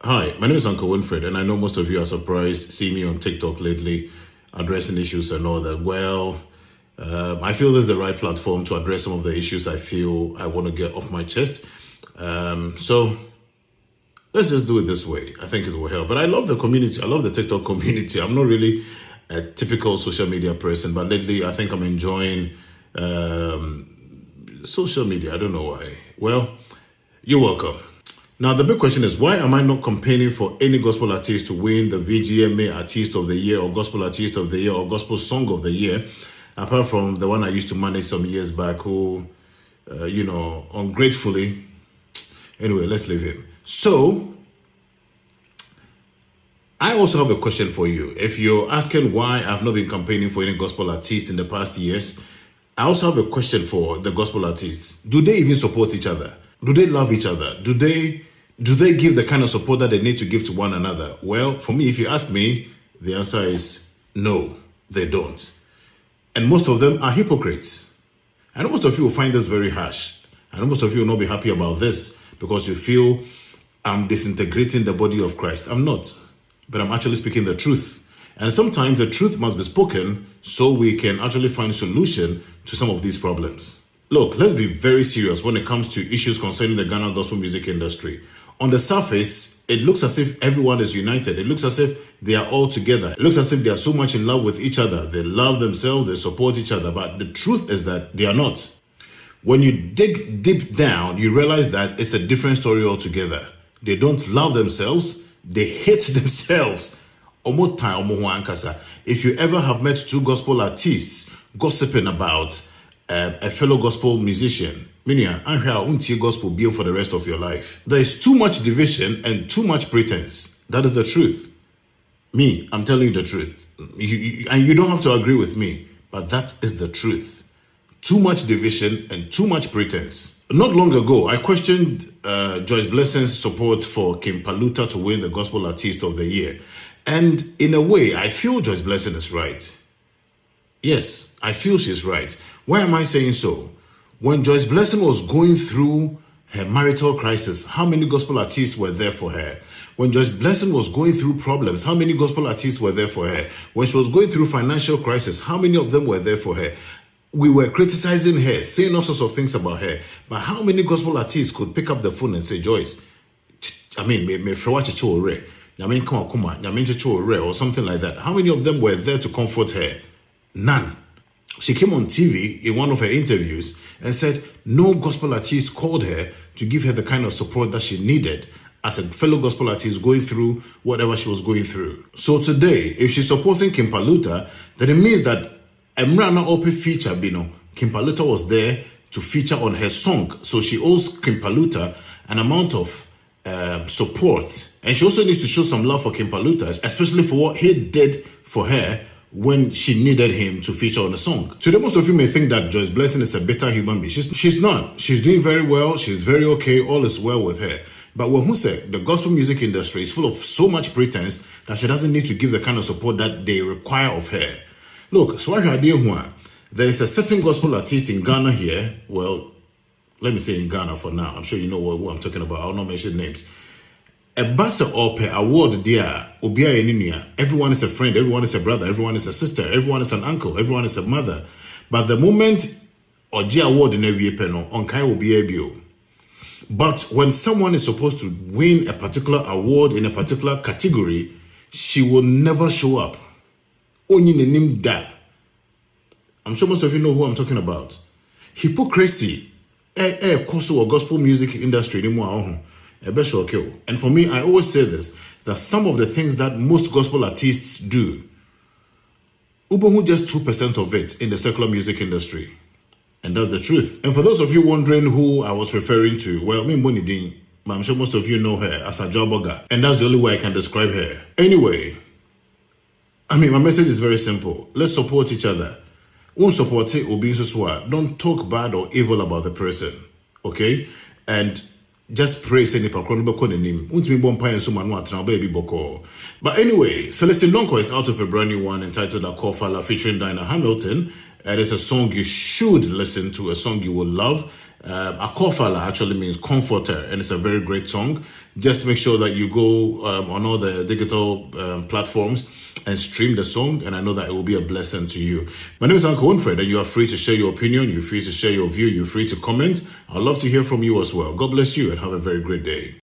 Hi, my name is Uncle Winfred, and I know most of you are surprised seeing me on TikTok lately addressing issues and all that. Well, I feel this is the right platform to address some of the issues I feel I want to get off my chest. So let's just do it this way. I think it will help. But I love the community. I love the TikTok community. I'm not really a typical social media person, but lately I think I'm enjoying social media. I don't know why. Well, you're welcome. Now, the big question is, why am I not campaigning for any gospel artist to win the VGMA Artist of the Year or Gospel Artist of the Year or Gospel Song of the Year, apart from the one I used to manage some years back who, ungratefully, anyway, let's leave him. So, I also have a question for you. If you're asking why I've not been campaigning for any gospel artist in the past years, I also have a question for the gospel artists. Do they even support each other? Do they love each other? Do they give the kind of support that they need to give to one another? Well, for me, if you ask me, the answer is no, they don't. And most of them are hypocrites. I know most of you will find this very harsh. I know most of you will not be happy about this because you feel I'm disintegrating the body of Christ. I'm not, but I'm actually speaking the truth. And sometimes the truth must be spoken so we can actually find a solution to some of these problems. Look, let's be very serious when it comes to issues concerning the Ghana gospel music industry. On the surface, it looks as if everyone is united. It looks as if they are all together. It looks as if they are so much in love with each other. They love themselves, they support each other. But the truth is that they are not. When you dig deep down, you realize that it's a different story altogether. They don't love themselves, they hate themselves. If you ever have met two gospel artists gossiping about a fellow gospel musician, meaning I hear gospel being for the rest of your life. There is too much division and too much pretense. That is the truth. Me, I'm telling you the truth. And you don't have to agree with me, but that is the truth. Too much division and too much pretense. Not long ago, I questioned Joyce Blessing's support for Kim Paluta to win the Gospel Artist of the Year. And in a way, I feel Joyce Blessing is right. Yes, I feel she's right. Why am I saying so? When Joyce Blessing was going through her marital crisis, how many gospel artists were there for her? When Joyce Blessing was going through problems, how many gospel artists were there for her? When she was going through financial crisis, how many of them were there for her? We were criticizing her, saying all sorts of things about her. But how many gospel artists could pick up the phone and say, Joyce, or something like that? How many of them were there to comfort her? None. She came on TV in one of her interviews and said no gospel artist called her to give her the kind of support that she needed as a fellow gospel artist going through whatever she was going through. So today, if she's supporting Kim Paluta, then it means that Emrana Ope feature, Kim Paluta was there to feature on her song. So she owes Kim Paluta an amount of support. And she also needs to show some love for Kim Paluta, especially for what he did for her when she needed him to feature on the song. Today, most of you may think that Joyce Blessing is a better human being. She's not. She's doing very well. She's very okay. All is well with her. But when who said the gospel music industry is full of so much pretense that she doesn't need to give the kind of support that they require of her. Look, there is a certain gospel artist in Ghana here. Well, let me say in Ghana for now. I'm sure you know who I'm talking about. I'll not mention names. A Bassa or award there, everyone is a friend, everyone is a brother, everyone is a sister, everyone is an uncle, everyone is a mother. But the moment Oji award in every penal, on Kai will be able. But when someone is supposed to win a particular award in a particular category, she will never show up. Only the name that. I'm sure most of you know who I'm talking about. Hypocrisy. Koso gospel music industry anymore. And for me, I always say this, that some of the things that most gospel artists do, Ubohu just 2% of it in the secular music industry. And that's the truth. And for those of you wondering who I was referring to, well, I'm sure most of you know her as a jobber. And that's the only way I can describe her. Anyway, my message is very simple. Let's support each other. Don't talk bad or evil about the person. Okay? And just pray say nipa kro no beko nanim untimi bom pan so manu atena ba bi boko. But anyway, Celestine Donkor is out of a brand new one entitled Akorfala featuring Dinah Hamilton, It is a song you should listen to, a song you will love. Akorfala actually means comforter, and it's a very great song. Just make sure that you go on all the digital platforms and stream the song, and I know that it will be a blessing to you. My name is Uncle Winfred, and you are free to share your opinion, you're free to share your view, you're free to comment. I'd love to hear from you as well. God bless you, and have a very great day.